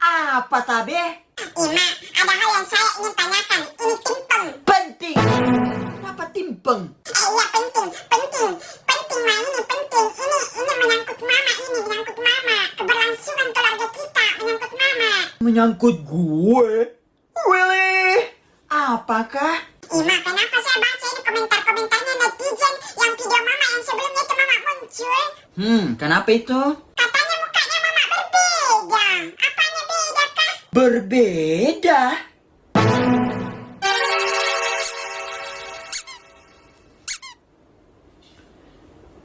Apa tabe? Ima, ada hal yang saya ingin tanyakan. Ini timpeng. Penting. Kenapa timpeng? Iya penting. Penting mah ini penting. Ini menyangkut mama. Keberlangsungan keluarga kita menyangkut mama. Menyangkut gue? Really? Apakah? Ima, kenapa saya baca ini komentar-komentarnya netizen yang video mama yang sebelumnya itu mama muncul? Kenapa itu? Katanya mukanya mama berbeda. Apanya beda kah? Berbeda?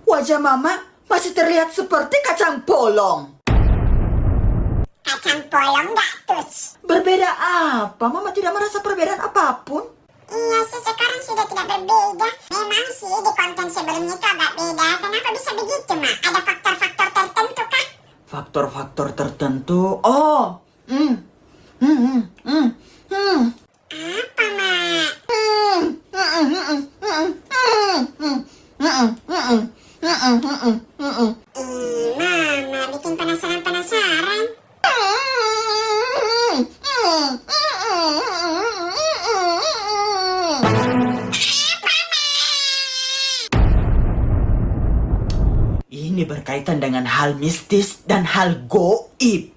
Wajah mama masih terlihat seperti kacang polong. Kacang polong gak tuh? Berbeda apa? Mama tidak merasa perbedaan apapun. Iya sih, sekarang sudah tidak berbeda. Memang sih di konten sebelumnya itu agak beda. Kenapa bisa begitu, Ma? Ada faktor-faktor tertentu kah? Faktor-faktor tertentu? Oh, Apa, Ma? Mama bikin penasaran-penasaran. Ini berkaitan dengan hal mistis dan hal goib.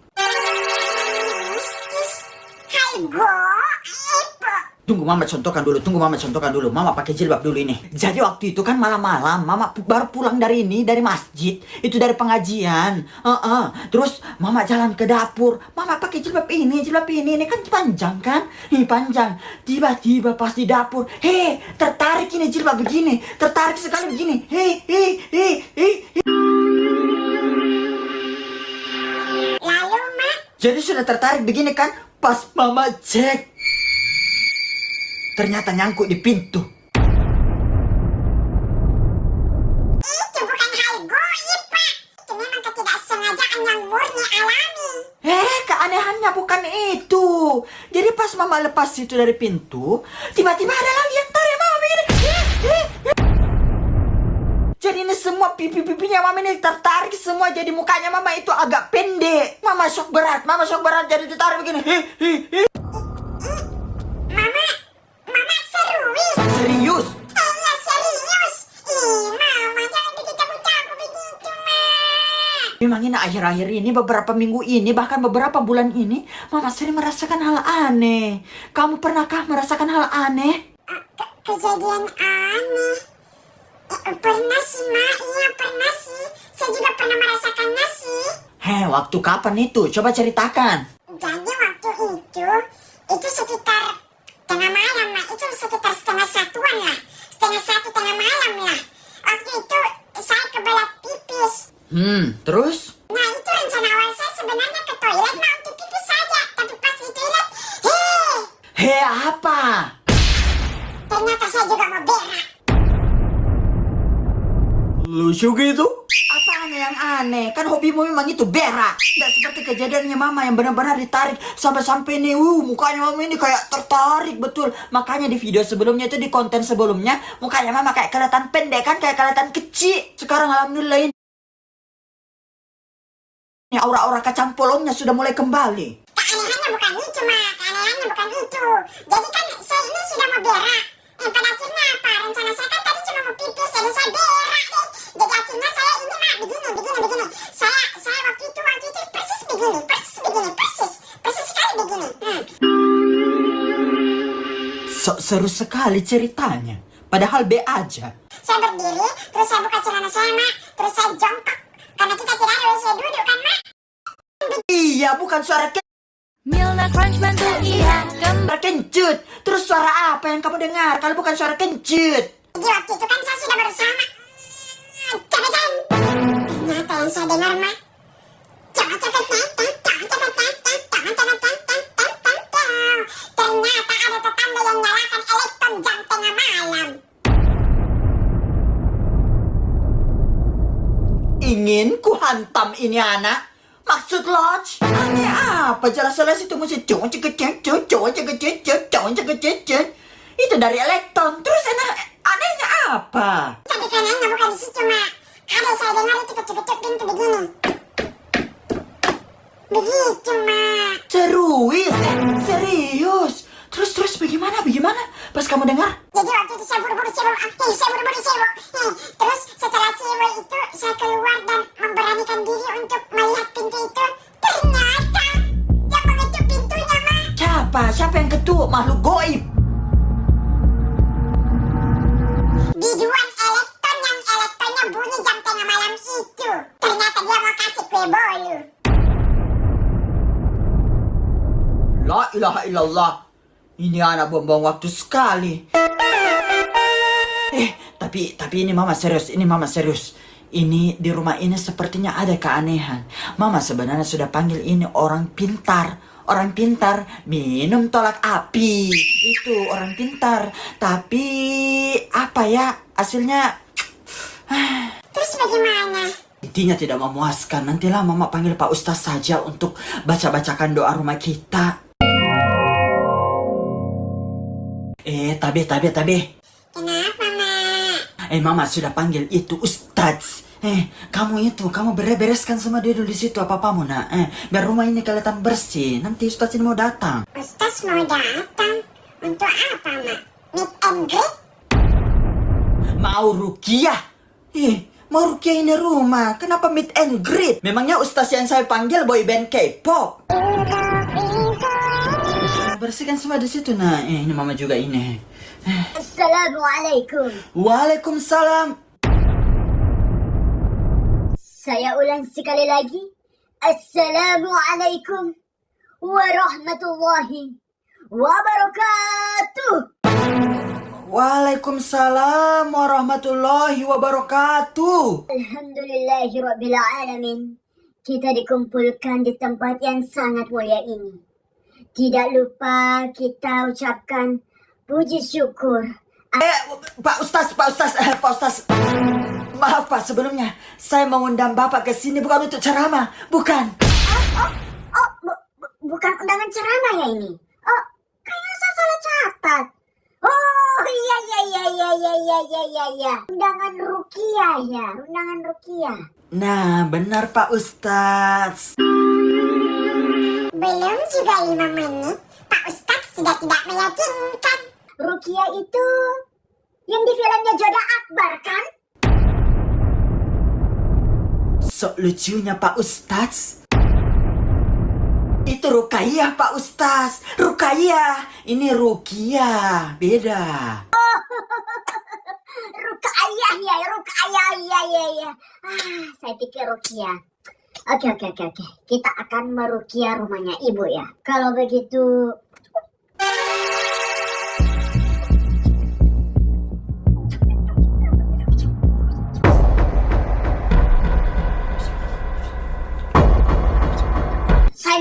Hai, Go. Tunggu mama contohkan dulu. Mama pakai jilbab dulu ini. Jadi waktu itu kan malam-malam mama baru pulang dari masjid. Itu dari pengajian. Terus mama jalan ke dapur. Mama pakai jilbab ini kan panjang kan? Ini panjang. Tiba-tiba pas di dapur, tertarik ini jilbab begini. Tertarik sekali begini. Lalu, Ma? Jadi sudah tertarik begini kan? Pas mama cek, ternyata nyangkut di pintu. Itu bukan hal goib, Pak. Itu memang ketidaksengajaan yang murni alami. Keanehannya bukan itu. Jadi pas mama lepas itu dari pintu, tiba-tiba ada lagi yang tarik mama begini. Jadi ini semua pipi-pipinya mama ini tertarik semua. Jadi mukanya mama itu agak pendek. Mama shock berat jadi ditarik begini. Mama serius? Serius? Iya serius. Mama jangan bikin cabut-cabut begitu, Ma. Memang ini akhir-akhir ini, beberapa minggu ini, bahkan beberapa bulan ini, mama sering merasakan hal aneh. Kamu pernahkah merasakan hal aneh? Kejadian aneh. Pernah sih, Ma. Iya pernah sih. Saya juga pernah merasakannya sih. Waktu kapan itu? Coba ceritakan. Jadi waktu itu sekitar tengah malam, Ma. Itu sekitar 12:30-an lah. 1:30 tengah malam lah. Waktu itu saya kebelet pipis. Terus? Nah itu rencana awal saya sebenarnya ke toilet, Ma, untuk pipis saja. Tapi pas di toilet, Apa? ternyata saya juga mau berak. Lucu gitu? Apa aneh yang aneh? Kan hobimu memang itu berak. Nggak seperti kejadiannya mama yang benar-benar ditarik sampai-sampai nih, mukanya mama ini kayak tertarik betul. Makanya di video sebelumnya itu, di konten sebelumnya, mukanya mama kayak kelihatan pendek kan, kayak kelihatan kecil. Sekarang alhamdulillah ini aura-aura kacang polongnya sudah mulai kembali. Keanehannya bukan itu, Ma. Keanehannya bukan itu. Jadi kan saya ini sudah mau berak. Pada akhirnya apa? Rencana saya kan tadi cuma mau pipis, jadi saya berak deh. Jadi akhirnya saya ini, Ma, begini. Saya waktu itu persis begini. Persis sekali begini. Seru sekali ceritanya. Padahal B aja. Saya berdiri, terus saya buka celana saya, Ma. Terus saya jongkok. Karena kita tidak ada saya duduk kan, Ma. Iya, bukan suara Milna Crunch bantu iya kencut. Terus suara apa yang kamu dengar kalau bukan suara kencut? Jadi waktu itu kan saya sudah berusaha, Ma. Ternyata yang saya dengar, Ma. Ternyata ada tetangga yang nyalakan elektron jam tengah malam. Ingin ku hantam ini anak. Maksud Lodge? Aneh apa? Jelas-jelas itu musik itu dari elektron. Terus anehnya apa? Tapi kan anehnya bukan di situ, Ma. Ada saya dengar itu ketuk-ketuk pintu begini. Begitu, Ma. Serius? Terus bagaimana? Pas kamu dengar? Jadi waktu itu saya buru-buru sibuk. Terus setelah sibuk itu saya keluar dan memberanikan diri untuk melihat pintu itu. Ternyata yang mengetuk pintunya, Ma. Siapa yang ketuk? Makhluk goib. Biduan elektron yang elektronnya bunyi jam tengah malam itu. Ternyata dia mau kasih kue bolu. La ilaha illallah. Ini anak buang-buang waktu sekali. Tapi ini mama serius. Ini di rumah ini sepertinya ada keanehan. Mama sebenarnya sudah panggil ini orang pintar. Orang pintar minum tolak api. Itu orang pintar. Tapi apa ya hasilnya? Terus bagaimana? Intinya tidak memuaskan. Nantilah mama panggil Pak Ustaz saja untuk baca-bacakan doa rumah kita. Tabe. Kenapa, Ma? Mama sudah panggil itu Ustaz. Kamu bereskan sama dia dulu di situ apa-apamu, nak. Biar rumah ini kelihatan bersih. Nanti Ustaz ini mau datang. Ustaz mau datang? Untuk apa, Ma? Meet and greet? Mau rukiah? Mau rukiah ini rumah. Kenapa meet and greet? Memangnya Ustaz yang saya panggil boyband K-pop? Bersihkan semua di situ, nak. Ini mama juga ini. Assalamualaikum. Waalaikumsalam. Saya ulang sekali lagi. Assalamualaikum warahmatullahi wabarakatuh. Waalaikumsalam warahmatullahi wabarakatuh. Alhamdulillahirabbil alamin. Kita dikumpulkan di tempat yang sangat mulia ini. Tidak lupa kita ucapkan puji syukur. Pak Ustaz. Maaf Pak, sebelumnya saya mengundang Bapak ke sini bukan untuk ceramah, bukan. Bukan undangan ceramah ya ini? Oh, kayaknya saya salah catat. Oh, iya. Undangan rukiah ya, undangan rukiah. Nah, benar Pak Ustaz. Belum juga 5 menit, Pak Ustaz sudah tidak meyakinkan. Rukiah itu yang di filmnya Joda Akbar kan? Sok lucunya Pak Ustaz. Itu Ruqayyah Pak Ustaz. Ruqayyah. Ini Ruqyah. Beda. Ruqayyah ya. Saya pikir rukiah. Oke. Kita akan merukiah rumahnya ibu ya. Kalau begitu... Saya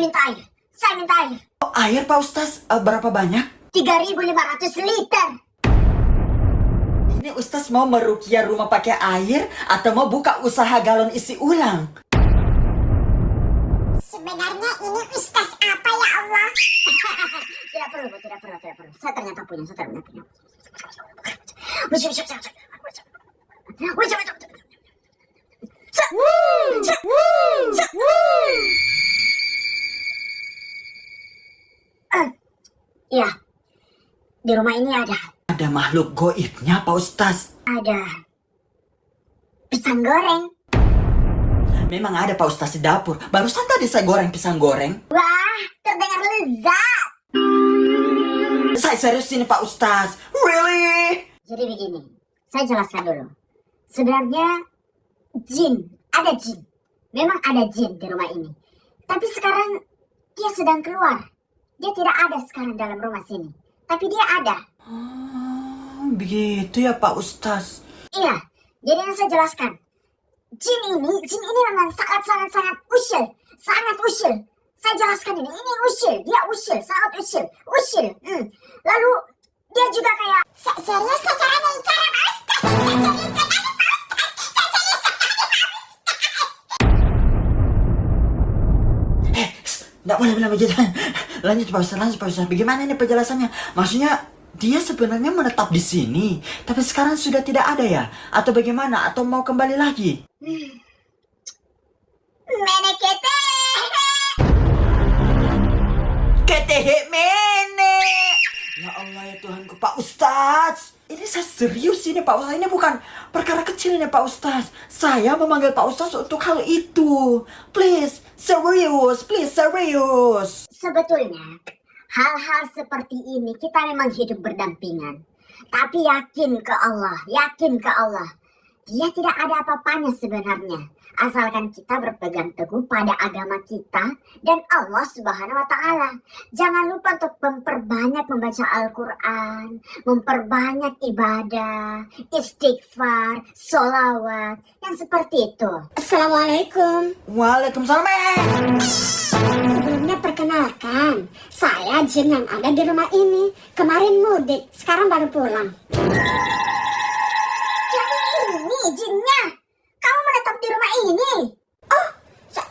minta air. Oh, air Pak Ustaz. Berapa banyak? 3.500 liter. Ini Ustaz mau merukiah rumah pakai air atau mau buka usaha galon isi ulang? Sebenarnya ini Ustaz apa ya Allah? Tidak perlu. Saya ternyata punya. Iya, di rumah ini ada makhluk goibnya Pak Ustaz. Ada pisang goreng. Memang ada Pak Ustaz di dapur. Barusan tadi saya goreng pisang goreng. Wah, terdengar lezat. Saya serius ini Pak Ustaz. Really? Jadi begini, saya jelaskan dulu. Sebenarnya ada jin. Memang ada jin di rumah ini. Tapi sekarang dia sedang keluar. Dia tidak ada sekarang dalam rumah sini. Tapi dia ada. Begitu ya Pak Ustaz. Iya, jadi yang saya jelaskan. Jin ini memang sangat usil. Sangat usil. Saya jelaskan ini usil. Dia usil, sangat usil. Lalu dia juga kayak... Serius caranya bicara Pak Ustaz? Nggak boleh bilang begitu. Lanjut Pak Ustaz. Bagaimana ini penjelasannya? Maksudnya dia sebenarnya menetap di sini, tapi sekarang sudah tidak ada ya? Atau bagaimana? Atau mau kembali lagi? Menekete. Ketehe me. saya serius ini Pak Ustaz. Ini bukan perkara kecil ini Pak Ustaz. Saya memanggil Pak Ustaz untuk hal itu. Please, serius. Please, serius. Sebetulnya, hal-hal seperti ini kita memang hidup berdampingan. Tapi yakin ke Allah. Dia tidak ada apa-apanya sebenarnya. Asalkan kita berpegang teguh pada agama kita dan Allah Subhanahu wa Ta'ala. Jangan lupa untuk memperbanyak membaca Al-Quran, memperbanyak ibadah, istighfar, sholawat, yang seperti itu. Assalamualaikum. Waalaikumsalam. Sebelumnya perkenalkan, saya Jin yang ada di rumah ini. Kemarin mudik, sekarang baru pulang. Jadi ini Jinnya. Kamu menetap di rumah ini? Oh,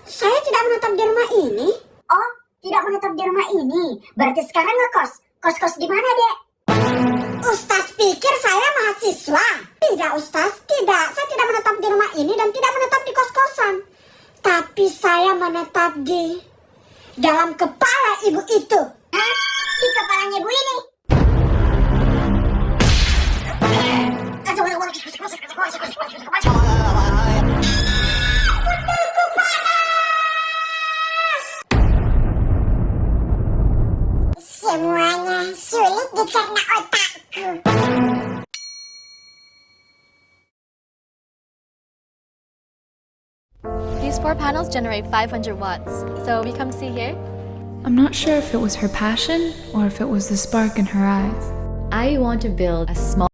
saya tidak menetap di rumah ini. Oh, tidak menetap di rumah ini. Berarti sekarang ngekos. Kos-kos di mana, Dek? Ustaz pikir saya mahasiswa. Tidak, Ustaz. Tidak. Saya tidak menetap di rumah ini dan tidak menetap di kos-kosan. Tapi saya menetap di dalam kepala ibu itu. Hah? Di kepalanya ibu ini? Semuanya sulit dicerna otakku. These 4 panels generate 500 watts. So we come see here. I'm not sure if it was her passion or if it was the spark in her eyes. I want to build a small